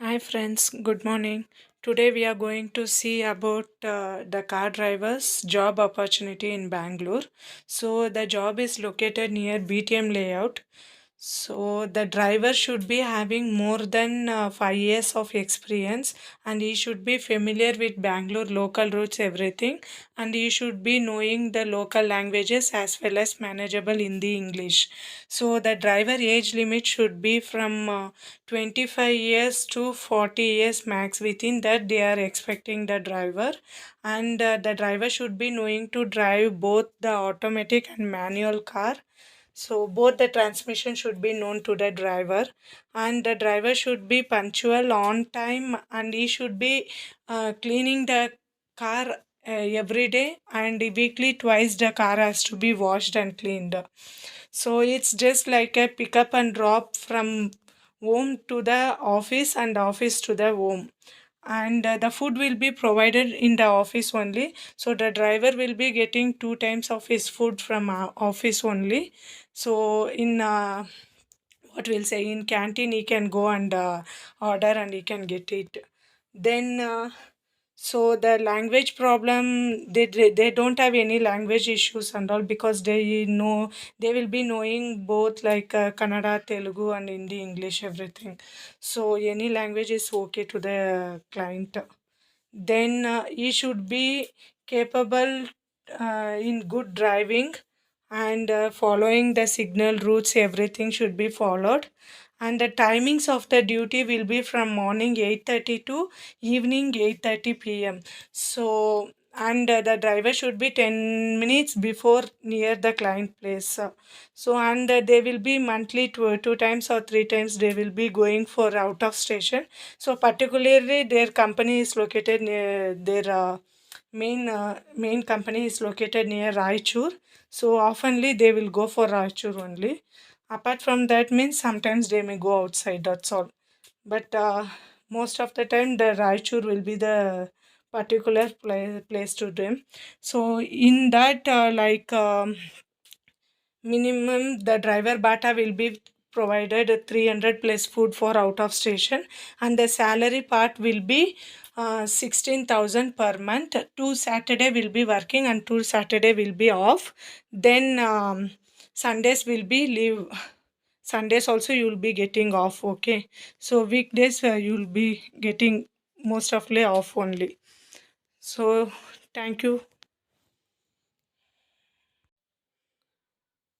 Hi friends, good morning. Today we are going to see about the car drivers job opportunity in Bangalore. So the job is located near BTM layout. So the driver should be having more than 5 years of experience, and he should be familiar with Bangalore local routes, everything, and he should be knowing the local languages as well as manageable Hindi English. So the driver age limit should be from 25 years to 40 years max. Within that they are expecting the driver, and the driver should be knowing to drive both the automatic and manual car. So both the transmission should be known to the driver, and the driver should be punctual on time, and he should be cleaning the car every day, and weekly twice the car has to be washed and cleaned. So it's just like a pickup and drop from home to the office and office to the home, and the food will be provided in the office only. So the driver will be getting two times of his food from office only. So in what we'll say, in canteen he can go and order and he can get it. Then so the language problem, they don't have any language issues and all, because they know, they will be knowing both like Kannada, Telugu and Hindi, English, everything. So any language is okay to the client. Then he should be capable in good driving, and following the signal routes, everything should be followed. And the timings of the duty will be from morning 8:30 to evening 8:30 p.m. So, and the driver should be 10 minutes before near the client place. So, and they will be monthly two times or three times they will be going for out of station. So particularly their company is located near their main company is located near Raichur. So oftenly they will go for Raichur only. Apart from that means sometimes they may go outside. That's all. But most of the time the Raichur will be the particular place to them. So in that minimum the driver bata will be provided 300 plus food for out of station, and the salary part will be 16,000 per month. Two Saturday will be working and two Saturday will be off. Then Sundays will be leave. Sundays also you will be getting off. Okay, so weekdays you will be getting most of the off only. So thank you.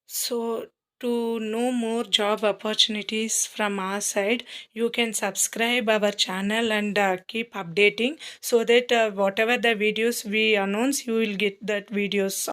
So, to know more job opportunities from our side, you can subscribe our channel and keep updating, so that whatever the videos we announce, you will get that videos